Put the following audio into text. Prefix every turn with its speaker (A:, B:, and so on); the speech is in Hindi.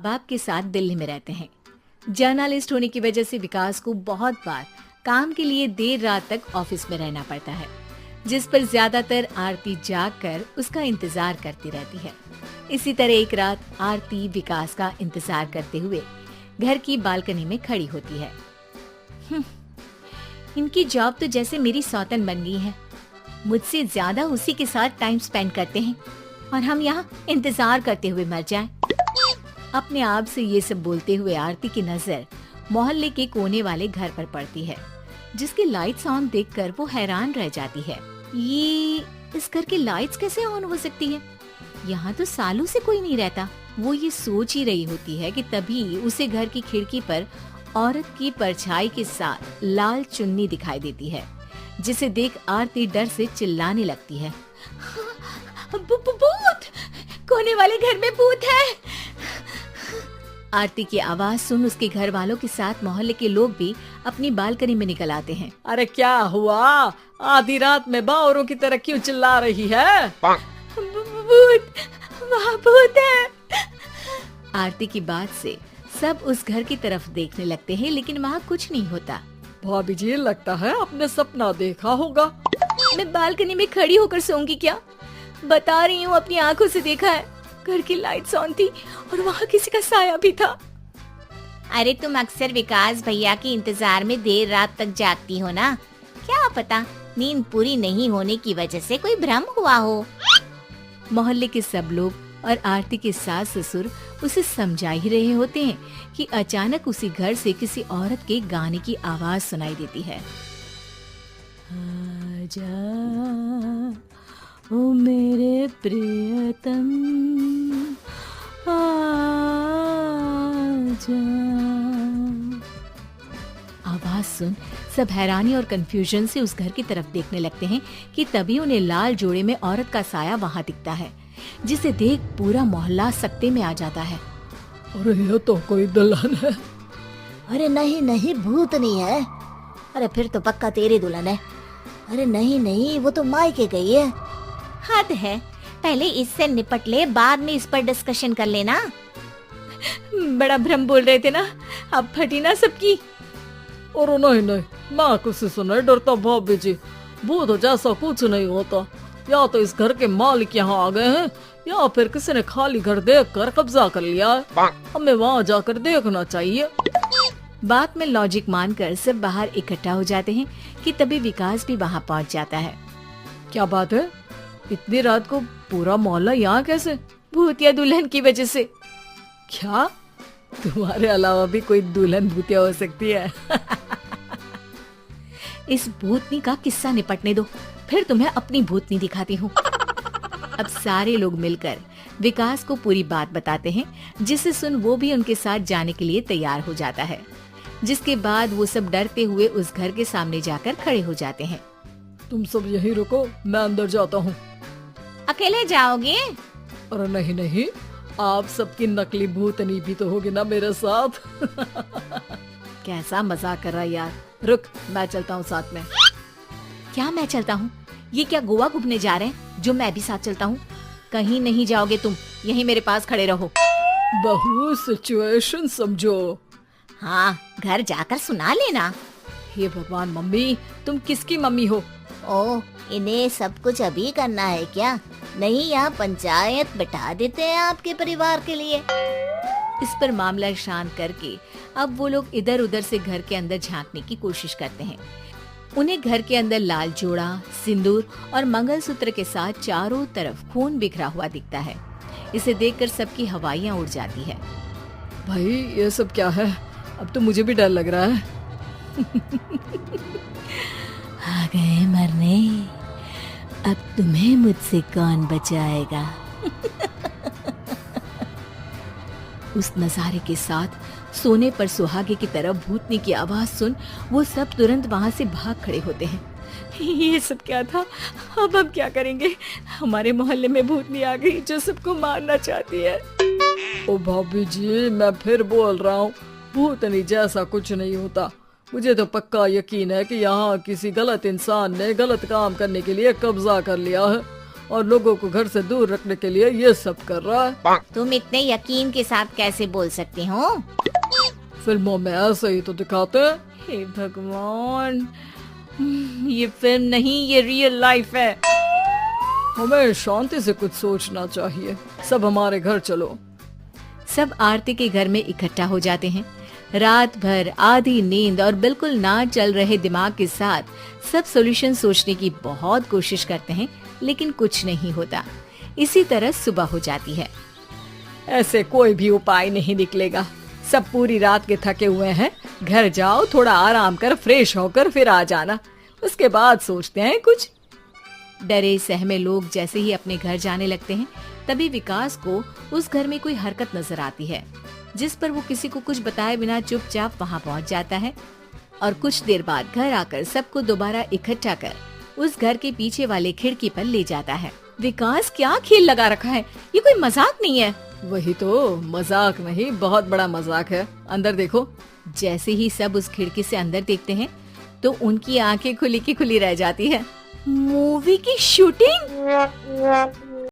A: बाप के साथ दिल्ली में रहते हैं। जर्नलिस्ट होने की वजह से विकास को बहुत बार काम के लिए देर रात तक ऑफिस में रहना पड़ता है, जिस पर ज्यादातर आरती जाग कर उसका इंतजार करती रहती है। इसी तरह एक रात आरती विकास का इंतजार करते हुए घर की बालकनी में खड़ी होती है। इनकी जॉब तो जैसे मेरी सौतन बन गई है। मुझसे ज्यादा उसी के साथ टाइम स्पेंड करते हैं और हम यहाँ इंतजार करते हुए मर जाएं। अपने आप से ये सब बोलते हुए आरती की नजर मोहल्ले के कोने वाले घर पर पड़ती है, जिसकी लाइट्स ऑन देखकर वो हैरान रह जाती है। ये इस घर की लाइट्स कैसे ऑन हो सकती है? यहाँ तो सालों से कोई नहीं रहता। वो ये सोच ही रही होती है कि तभी उसे घर की खिड़की पर औरत की परछाई के साथ लाल चुन्नी दिखाई देती है, जिसे देख आरती डर से चिल्लाने लगती है। भूत! कोने वाले घर में भूत है! आरती की आवाज सुन उसके घर वालों के साथ मोहल्ले के लोग भी अपनी बालकनी में निकल आते हैं।
B: अरे क्या हुआ? आधी रात में बावरों की तरह क्यों चिल्ला रही है?
A: भूत! वहाँ भूत है! आरती की बात से सब उस घर की तरफ देखने लगते हैं, लेकिन वहाँ कुछ नहीं होता।
B: भाभी जी, लगता है आपने सपना देखा होगा।
A: मैं बालकनी में खड़ी होकर सोऊंगी क्या? बता रही हूँ, अपनी आंखों से देखा है। घर की लाइट्स ऑन थी और वहाँ किसी का साया भी था। अरे तुम अक्सर विकास भैया के इंतजार में देर रात तक जागती हो ना, क्या पता नींद पूरी नहीं होने की वजह से कोई भ्रम हुआ हो। मोहल्ले के सब लोग और आरती के सास ससुर उसे समझा ही रहे होते हैं कि अचानक उसी घर से किसी औरत के गाने की आवाज सुनाई देती है। आजा ओ मेरे प्रियतम आजा। आवाज सुन सब हैरानी और कंफ्यूजन से उस घर की तरफ देखने लगते हैं कि तभी उन्हें लाल जोड़े में औरत का साया वहाँ दिखता है, जिसे देख पूरा मोहल्ला सकते में आ जाता है।
B: अरे ये तो कोई दुल्हन है।
C: अरे नहीं नहीं, भूत नहीं है। अरे फिर तो पक्का तेरी दुल्हन है। अरे नहीं नहीं, वो तो मायके गई है।
A: हद है, पहले इससे निपट ले, बाद में इस पर डिस्कशन कर लेना। बड़ा भ्रम बोल रहे थे ना, अब फटी ना सबकी।
B: और नहीं नहीं, मैं किसी से नहीं डरता भाभी जी। भूत जैसा कुछ नहीं होता। या तो इस घर के मालिक यहाँ आ गए हैं, या फिर किसी ने खाली घर देखकर कब्जा कर लिया है। हमें वहाँ जाकर देखना चाहिए।
A: बात में लॉजिक मानकर सब बाहर इकट्ठा हो जाते हैं कि तभी विकास भी वहाँ पहुँच जाता है।
B: क्या बात है? इतनी रात को पूरा मोहल्ला यहाँ कैसे?
A: भूतिया दुल्हन की वजह से।
B: क्या तुम्हारे अलावा भी कोई दुल्हन भूतिया हो सकती है?
A: इस भूतनी का किस्सा निपटने दो, फिर तुम्हें अपनी भूतनी दिखाती हूँ। अब सारे लोग मिलकर विकास को पूरी बात बताते हैं, जिसे सुन वो भी उनके साथ जाने के लिए तैयार हो जाता है। जिसके बाद वो सब डरते हुए उस घर के सामने जाकर खड़े हो जाते हैं।
B: तुम सब यहीं रुको, मैं अंदर जाता हूँ।
A: अकेले जाओगे?
B: अरे नहीं नहीं, आप सबकी नकली भूतनी भी तो होगी ना मेरे साथ।
A: कैसा मजाक कर रहा है यार।
B: रुक, मैं चलता हूँ साथ में।
A: क्या मैं चलता हूँ? ये क्या गोवा घूमने जा रहे हैं जो मैं भी साथ चलता हूँ? कहीं नहीं जाओगे तुम, यहीं मेरे पास खड़े रहो।
B: बहू सिचुएशन समझो।
A: हाँ, घर जाकर सुना लेना।
B: हे भगवान, मम्मी तुम किसकी मम्मी हो?
C: ओ, इन्हें सब कुछ अभी करना है क्या? नहीं, यहाँ पंचायत बिठा देते हैं आपके परिवार के लिए।
A: इस पर मामला शांत करके अब वो लोग इधर उधर से घर के अंदर झांकने की कोशिश करते हैं। उन्हें घर के अंदर लाल जोड़ा, सिंदूर और मंगलसूत्र के साथ चारों तरफ खून बिखरा हुआ दिखता है। इसे देखकर सबकी हवाइयाँ उड़ जाती है।
B: भाई ये सब क्या है? अब तो मुझे भी डर लग रहा है।
A: आ गए मरने, अब तुम्हें मुझसे कौन बचाएगा? उस नजारे के साथ सोने पर सुहागे की तरह भूतनी की आवाज सुन वो सब तुरंत वहाँ से भाग खड़े होते हैं। ये सब क्या था? अब हम क्या करेंगे? हमारे मोहल्ले में भूतनी आ गई जो सबको मारना चाहती है।
B: ओ भाभी जी, मैं फिर बोल रहा हूँ, भूतनी जैसा कुछ नहीं होता। मुझे तो पक्का यकीन है कि यहाँ किसी गलत इंसान ने गलत काम करने के लिए कब्जा कर लिया है और लोगों को घर से दूर रखने के लिए ये सब कर रहा है।
A: तुम इतने यकीन के साथ कैसे बोल सकते हो?
B: फिल्मों में ऐसे ही तो दिखाते हैं।
A: हे भगवान, ये फिल्म नहीं, ये रियल लाइफ है।
B: हमें शांति से कुछ सोचना चाहिए। सब हमारे घर चलो।
A: सब आरती के घर में इकट्ठा हो जाते हैं। रात भर आधी नींद और बिल्कुल ना चल रहे दिमाग के साथ सब सॉल्यूशन सोचने की बहुत कोशिश करते हैं, लेकिन कुछ नहीं होता। इसी तरह सुबह हो जाती है।
B: ऐसे कोई भी उपाय नहीं निकलेगा। सब पूरी रात के थके हुए हैं। घर जाओ, थोड़ा आराम कर, फ्रेश होकर फिर आ जाना। उसके बाद सोचते हैं कुछ।
A: डरे सहमे लोग जैसे ही अपने घर जाने लगते हैं, तभी विकास को उस घर में कोई हरकत नजर आती है, जिस पर वो किसी को कुछ बताए बिना चुपचाप वहाँ पहुँच जाता है और कुछ देर बाद घर आकर सबको दोबारा इकट्ठा कर उस घर के पीछे वाले खिड़की पर ले जाता है। विकास, क्या खेल लगा रखा है? ये कोई मजाक नहीं है।
B: वही तो, मजाक नहीं, बहुत बड़ा मजाक है। अंदर देखो।
A: जैसे ही सब उस खिड़की से अंदर देखते हैं तो उनकी आंखें खुली की खुली रह जाती है। मूवी की शूटिंग?